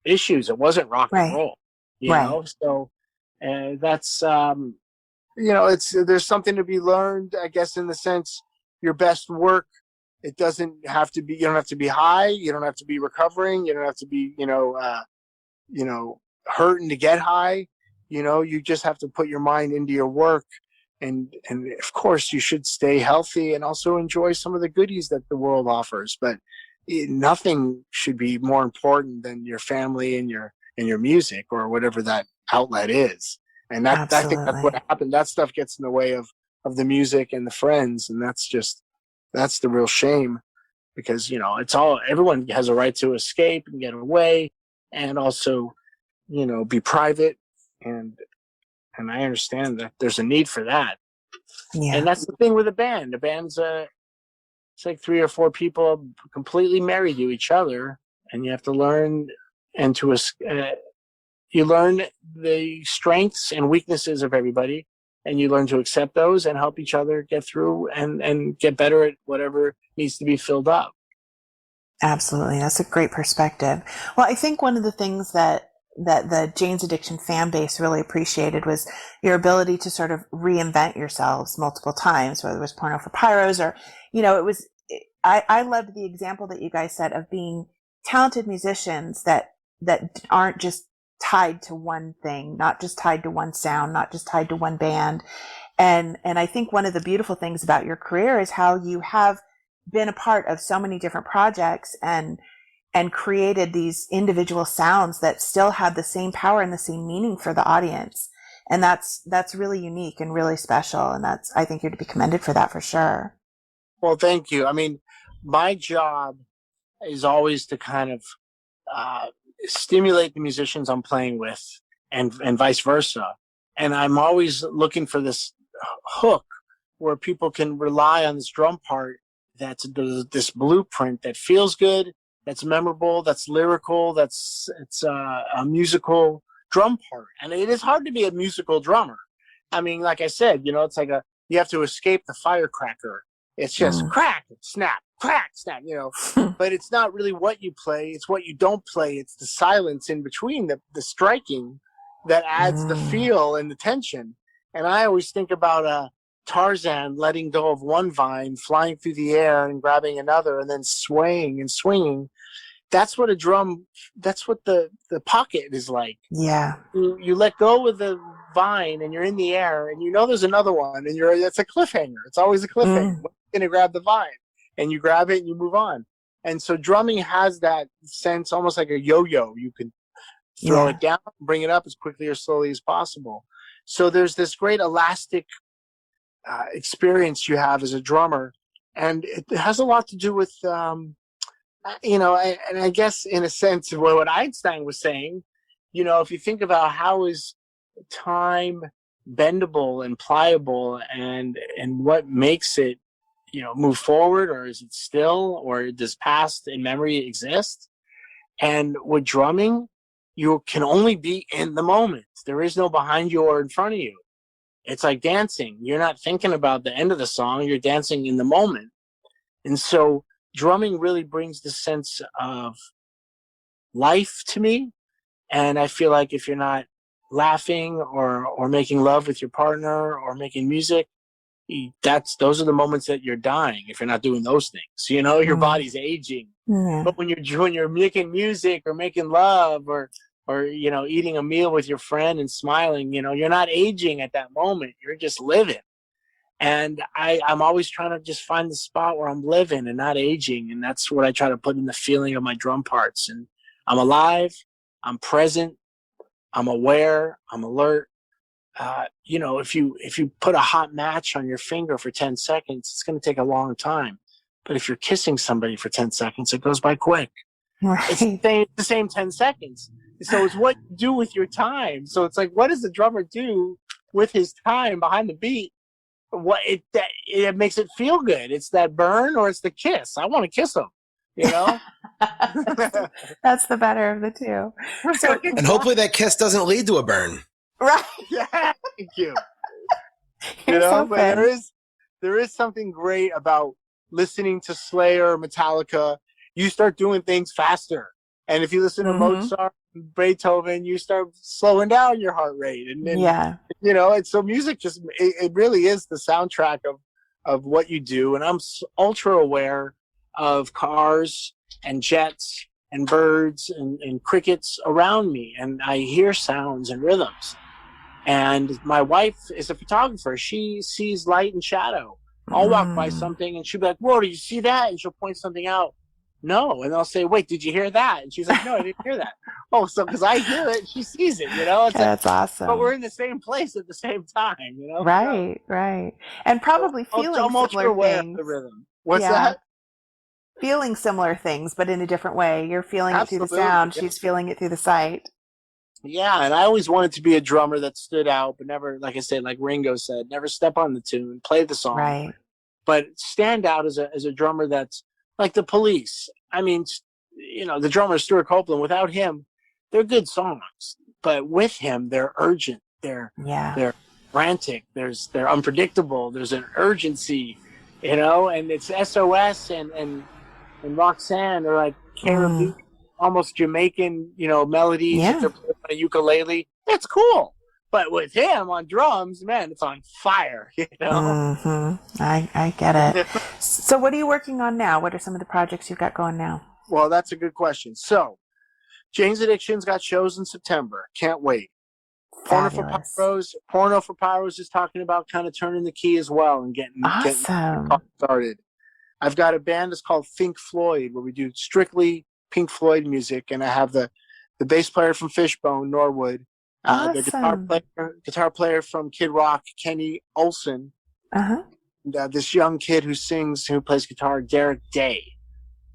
issues. It wasn't rock and roll, you know? So that's, there's something to be learned, I guess, in the sense your best work, it doesn't have to be, you don't have to be high. You don't have to be recovering. You don't have to be, hurting to get high. You just have to put your mind into your work. And of course you should stay healthy and also enjoy some of the goodies that the world offers. But nothing should be more important than your family and your music or whatever that outlet is. And I think that's what happened. That stuff gets in the way of the music and the friends. And that's the real shame, because, everyone has a right to escape and get away and also, be private. And I understand that there's a need for that. Yeah. And that's the thing with a band. A band's it's like 3 or 4 people completely married to each other, and you have to learn and you learn the strengths and weaknesses of everybody, and you learn to accept those and help each other get through and get better at whatever needs to be filled up. Absolutely. That's a great perspective. Well, I think one of the things that the Jane's Addiction fan base really appreciated was your ability to sort of reinvent yourselves multiple times, whether it was Porno for Pyros or, I loved the example that you guys set of being talented musicians that aren't just tied to one thing, not just tied to one sound, not just tied to one band. And I think one of the beautiful things about your career is how you have been a part of so many different projects and created these individual sounds that still have the same power and the same meaning for the audience. And that's really unique and really special. And I think you're to be commended for that for sure. Well, thank you. I mean, my job is always to kind of stimulate the musicians I'm playing with and vice versa. And I'm always looking for this hook where people can rely on this drum part that's this blueprint that feels good, that's memorable, that's lyrical, it's a musical drum part. And it is hard to be a musical drummer. I mean, like I said, it's like you have to escape the firecracker. It's just crack, snap, but it's not really what you play. It's what you don't play. It's the silence in between, the striking that adds the feel and the tension. And I always think about Tarzan letting go of one vine, flying through the air and grabbing another, and then swaying and swinging. That's what that's what the pocket is like. Yeah. You let go of the vine and you're in the air and there's another one and it's a cliffhanger. It's always a cliffhanger. When are you gonna grab the vine? And you grab it and you move on. And so drumming has that sense, almost like a yo-yo. You can throw it down, bring it up as quickly or slowly as possible. So there's this great elastic experience you have as a drummer, and it has a lot to do with and I guess in a sense of what Einstein was saying, if you think about how is time bendable and pliable and what makes it move forward, or is it still, or does past and memory exist? And with drumming, you can only be in the moment. There is no behind you or in front of you. It's like dancing. You're not thinking about the end of the song. You're dancing in the moment. And so drumming really brings the sense of life to me. And I feel like if you're not laughing or making love with your partner or making music, those are the moments that you're dying if you're not doing those things. Your body's aging. But when you're making music or making love or eating a meal with your friend and smiling, you're not aging at that moment. You're just living. And I'm always trying to just find the spot where I'm living and not aging. And that's what I try to put in the feeling of my drum parts. And I'm alive, I'm present, I'm aware, I'm alert. If you put a hot match on your finger for 10 seconds, it's going to take a long time. But if you're kissing somebody for 10 seconds, it goes by quick. Right. It's the same 10 seconds. So it's what you do with your time. So it's like, what does the drummer do with his time behind the beat? It makes it feel good. It's that burn or it's the kiss. I want to kiss him, That's the better of the two. So, and hopefully that kiss doesn't lead to a burn. right. Yeah, thank you. So but there is something great about listening to Slayer or Metallica. You start doing things faster. And if you listen to Mozart, Beethoven, you start slowing down your heart rate. And and so music just, it really is the soundtrack of what you do. And I'm ultra aware of cars and jets and birds and crickets around me. And I hear sounds and rhythms. And my wife is a photographer. She sees light and shadow. I'll walk by something and she'll be like, whoa, do you see that? And she'll point something out. No. And I'll say, wait, did you hear that? And she's like, no, I didn't hear that. Oh, so because I hear it, she sees it, It's that's awesome. But we're in the same place at the same time, Right, right. And probably feeling similar things. The rhythm. What's that? Feeling similar things, but in a different way. You're feeling it through the sound. She's feeling it through the sight. Yeah, and I always wanted to be a drummer that stood out, but never, like I said, like Ringo said, never step on the tune, play the song. Right. But stand out as a drummer that's like the Police. I mean, the drummer Stuart Copeland, without him, they're good songs. But with him, they're urgent. They're frantic. They're unpredictable. There's an urgency, you know, and it's SOS and Roxanne are like Caribbean, almost Jamaican, you know, melodies. Yeah. If they're playing on a ukulele, it's cool. But with him on drums, man, it's on fire, you know. I get it. So what are you working on now? What are some of the projects you've got going now? Well, that's a good question. So, Jane's Addiction's got shows in September. Can't wait. Porno for Pyros is talking about kind of turning the key as well and getting started. I've got a band that's called Think Floyd, where we do strictly Pink Floyd music, and I have the bass player from Fishbone, Norwood, the guitar player from Kid Rock, Kenny Olson, and this young kid who plays guitar, Derek Day.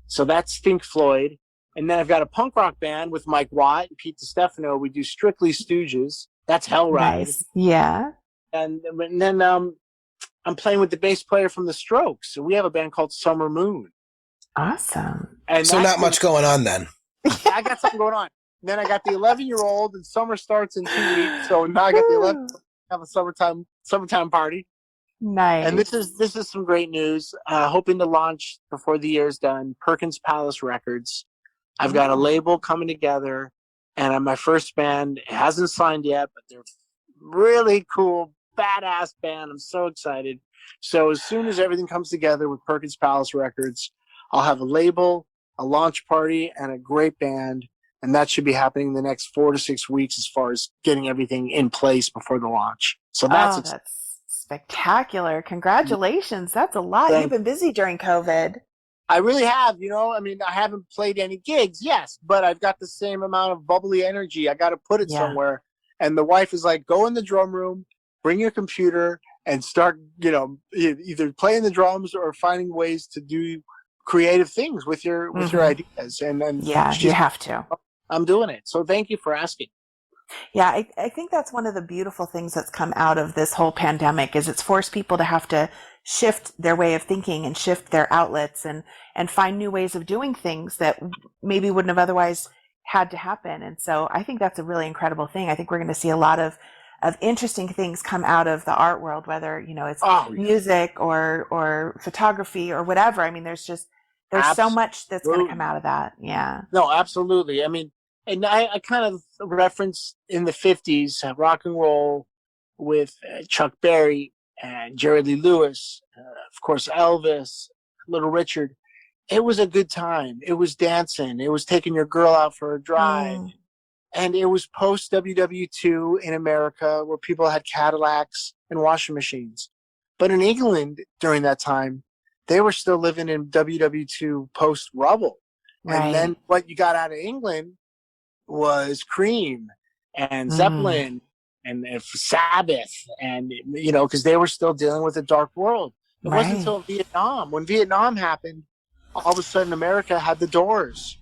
So that's Think Floyd. And then I've got a punk rock band with Mike Watt and Pete DiStefano. We do strictly Stooges. That's Hellride. Nice. Yeah. And then I'm playing with the bass player from The Strokes. So we have a band called Summer Moon. Awesome. And so not much going on then. I got something going on. Then I got the 11-year-old, and summer starts in 2 weeks. So now I got the 11. Have a summertime party. Nice. And this is some great news. Hoping to launch before the year's done. Perkins Palace Records. I've got a label coming together, and my first band hasn't signed yet, but they're really cool, badass band. I'm so excited. So as soon as everything comes together with Perkins Palace Records, I'll have a label, a launch party, and a great band, and that should be happening in the next 4 to 6 weeks as far as getting everything in place before the launch. So that's spectacular. Congratulations. That's a lot. You've been busy during COVID. I really have, you know, I mean, I haven't played any gigs, yes, but I've got the same amount of bubbly energy. I got to put it somewhere. And the wife is like, go in the drum room, bring your computer, and start, you know, either playing the drums or finding ways to do creative things with your ideas. And then you have to. I'm doing it. So thank you for asking. Yeah, I think that's one of the beautiful things that's come out of this whole pandemic is it's forced people to have to shift their way of thinking and shift their outlets and find new ways of doing things that maybe wouldn't have otherwise had to happen. And so I think that's a really incredible thing. I think we're going to see a lot of interesting things come out of the art world, whether, you know, it's music or photography or whatever. I mean, there's so much that's going to come out of that. Yeah. No, absolutely. I mean, and I kind of reference in the 50s rock and roll with Chuck Berry and Jerry Lee Lewis, of course, Elvis, Little Richard. It was a good time. It was dancing. It was taking your girl out for a drive. And it was post WW2 in America where people had Cadillacs and washing machines. But in England during that time, they were still living in WW2 post rubble. Right. And then what you got out of England was Cream and Zeppelin and Sabbath, and you know, because they were still dealing with a dark world. It wasn't until Vietnam. When Vietnam happened, all of a sudden America had the Doors,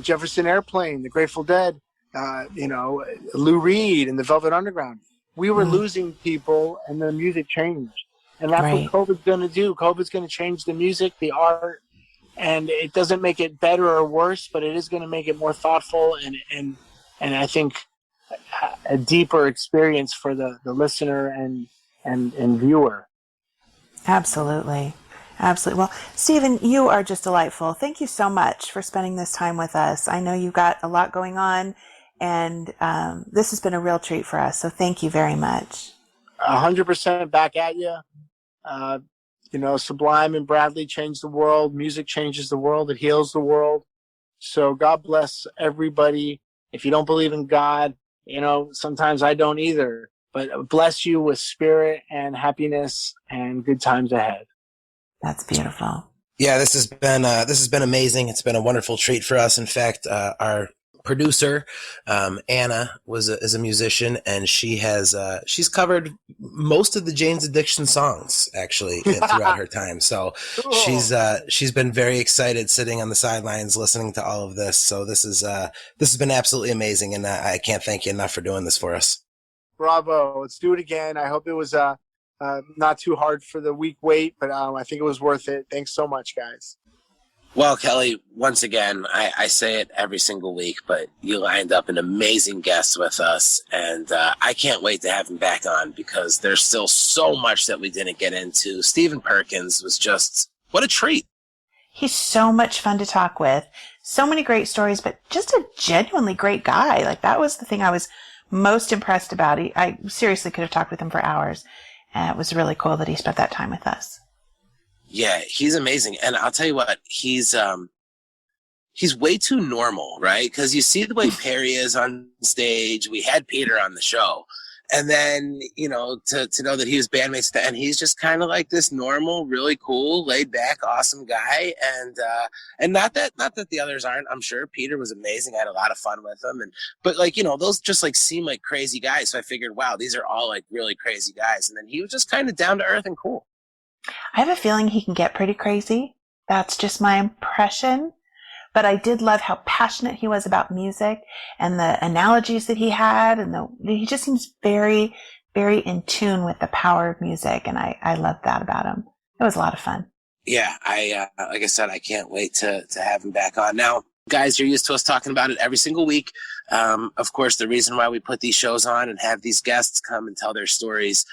Jefferson Airplane, the Grateful Dead, you know, Lou Reed and the Velvet Underground. We were losing people, and the music changed. And that's what COVID's going to do. COVID's going to change the music, the art, and it doesn't make it better or worse, but it is going to make it more thoughtful and I think a deeper experience for the listener and viewer. Absolutely. Absolutely. Well, Stephen, you are just delightful. Thank you so much for spending this time with us. I know you've got a lot going on, and this has been a real treat for us. So thank you very much. 100% back at you. You know, Sublime and Bradley changed the world. Music changes the world. It heals the world. So God bless everybody. If you don't believe in God, you know, sometimes I don't either. But bless you with spirit and happiness and good times ahead. That's beautiful. Yeah, this has been amazing. It's been a wonderful treat for us. In fact, our producer Anna is a musician, and she's covered most of the Jane's Addiction songs actually throughout her time. So cool. She's been very excited sitting on the sidelines listening to all of this. So this has been absolutely amazing, and I can't thank you enough for doing this for us. Bravo! Let's do it again. I hope it was not too hard for the week wait, but I think it was worth it. Thanks so much, guys. Well, Kelly, once again, I say it every single week, but you lined up an amazing guest with us, and I can't wait to have him back on because there's still so much that we didn't get into. Stephen Perkins was just, what a treat. He's so much fun to talk with. So many great stories, but just a genuinely great guy. Like, that was the thing I was most impressed about. I seriously could have talked with him for hours, and it was really cool that he spent that time with us. Yeah, he's amazing. And I'll tell you what, he's way too normal, right? Because you see the way Perry is on stage. We had Peter on the show. And then, you know, to know that he was bandmates, and he's just kind of like this normal, really cool, laid back, awesome guy. And not that the others aren't. I'm sure Peter was amazing. I had a lot of fun with him. But like, you know, those just like seem like crazy guys. So I figured, wow, these are all like really crazy guys. And then he was just kind of down to earth and cool. I have a feeling he can get pretty crazy. That's just my impression. But I did love how passionate he was about music and the analogies that he had. And he just seems very, very in tune with the power of music. And I love that about him. It was a lot of fun. Yeah, like I said, I can't wait to have him back on. Now, guys, you're used to us talking about it every single week. Of course, the reason why we put these shows on and have these guests come and tell their stories,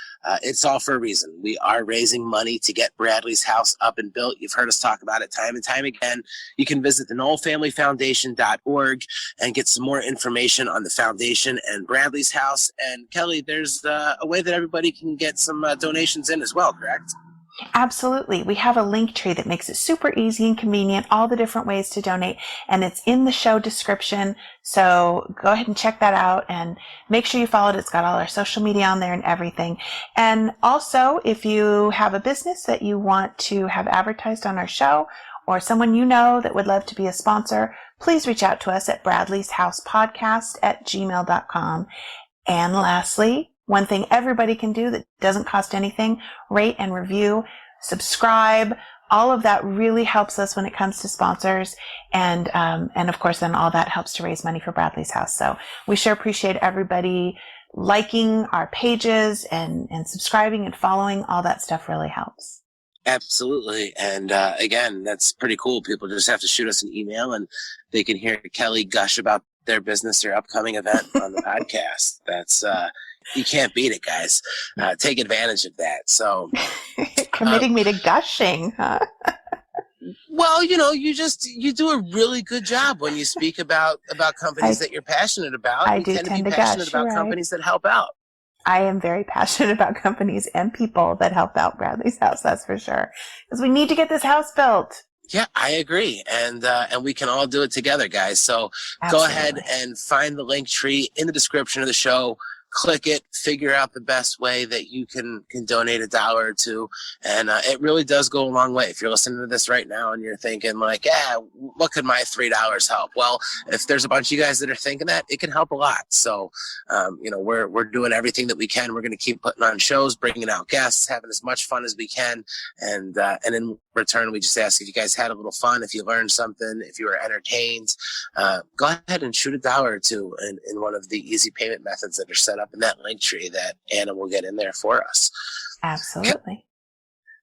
it's all for a reason. We are raising money to get Bradley's house up and built. You've heard us talk about it time and time again. You can visit the KnollFamilyFoundation.org and get some more information on the foundation and Bradley's house. And Kelly, there's a way that everybody can get some donations in as well, correct? Absolutely. We have a link tree that makes it super easy and convenient, all the different ways to donate, and it's in the show description. So go ahead and check that out and make sure you follow it. It's got all our social media on there and everything. And also, if you have a business that you want to have advertised on our show, or someone you know that would love to be a sponsor, please reach out to us at bradleyshousepodcast@gmail.com. And lastly, one thing everybody can do that doesn't cost anything, rate and review, subscribe. All of that really helps us when it comes to sponsors. And of course, then all that helps to raise money for Bradley's house. So we sure appreciate everybody liking our pages and subscribing and following. All that stuff really helps. Absolutely. And again, that's pretty cool. People just have to shoot us an email and they can hear Kelly gush about their business or upcoming event on the podcast. That's you can't beat it, guys. Take advantage of that. So committing me to gushing, huh? Well, you know, you do a really good job when you speak about companies that you're passionate about. I you do tend to tend be to passionate gush, about you're companies that help out. I am very passionate about companies and people that help out Bradley's house, that's for sure. Because we need to get this house built. Yeah, I agree. And we can all do it together, guys. So Absolutely. Go ahead and find the link tree in the description of the show. Click it, figure out the best way that you can donate $1 or $2. And it really does go a long way. If you're listening to this right now and you're thinking like, what could my $3 help? Well, if there's a bunch of you guys that are thinking that, it can help a lot. So, you know, we're doing everything that we can. We're going to keep putting on shows, bringing out guests, having as much fun as we can. And in return, we just ask if you guys had a little fun, if you learned something, if you were entertained, go ahead and shoot $1 or $2 in one of the easy payment methods that are set up in that link tree that Anna will get in there for us. Absolutely.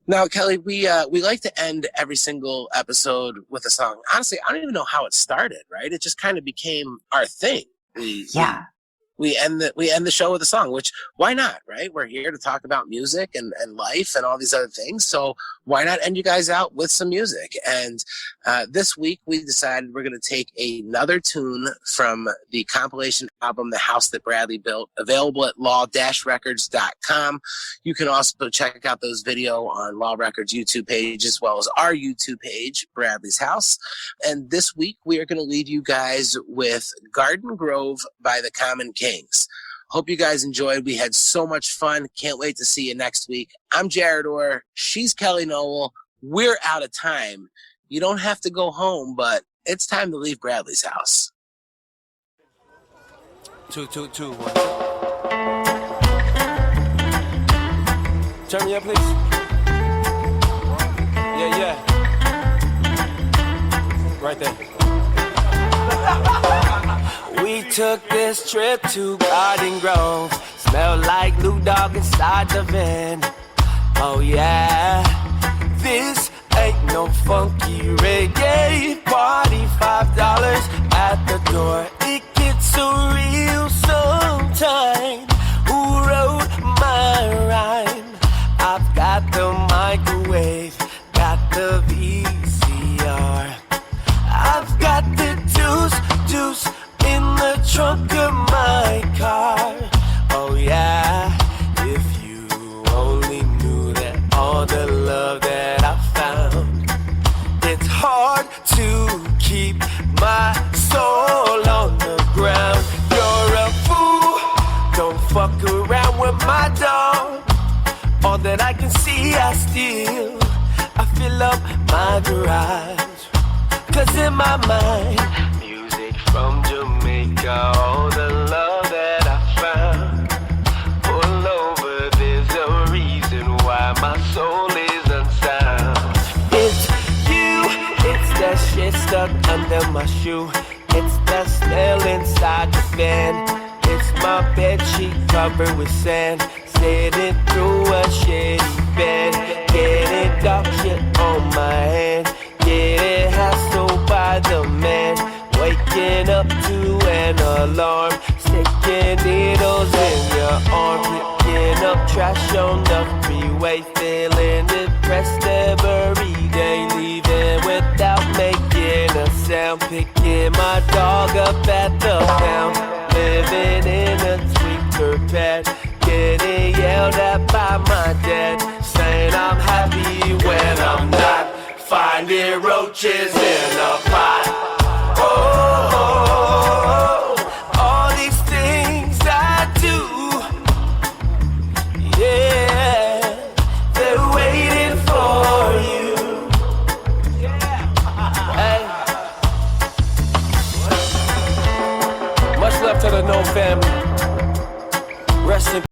Now, Kelly, we like to end every single episode with a song. Honestly, I don't even know how it started, right? It just kind of became our thing. We end the show with a song, which why not, right? We're here to talk about music and life and all these other things. So why not end you guys out with some music? And this week we decided we're going to take another tune from the compilation album, The House That Bradley Built, available at law-records.com. You can also check out those videos on Law Records YouTube page, as well as our YouTube page, Bradley's House. And this week we are going to leave you guys with Garden Grove by the Common Kings. Hope you guys enjoyed. We had so much fun. Can't wait to see you next week. I'm Jarett Orr. She's Kelly Noel. We're out of time. You don't have to go home, but it's time to leave Bradley's house. 2, 2, 2, 1. Turn me up, please. Yeah. Right there. We took this trip to Garden Grove. Smell like Blue Dog inside the van. Oh yeah, this ain't no funky reggae. Party $5 at the door. It gets so real sometimes. Who wrote my rhyme? I've got the microwave, got the VCR. I've got the juice in the trunk of my car. Oh yeah, if you only knew that all the love that I found. It's hard to keep my soul on the ground. You're a fool, don't fuck around with my dog. All that I can see I steal. I fill up my garage, 'cause in my mind, music from Jamaica, all the love that I found. All over, there's a reason why my soul is unsound. It's you, it's that shit stuck under my shoe. It's that smell inside the fan. It's my bed sheet covered with sand. Sitting through a shitty bed. Getting dog shit on my hand. Getting hassled by the man. Waking up to an alarm. Sticking needles in your arm. Picking up trash on the freeway. Feeling depressed every day. Leaving without making a sound. Picking my dog up at the pound. Living in a tweaker pad. Getting yelled at by my dad. Saying I'm happy when I'm not. Finding roaches in a pot. Oh, all these things I do, yeah, they're waiting for you. Hey. Much love to the No family. Rest in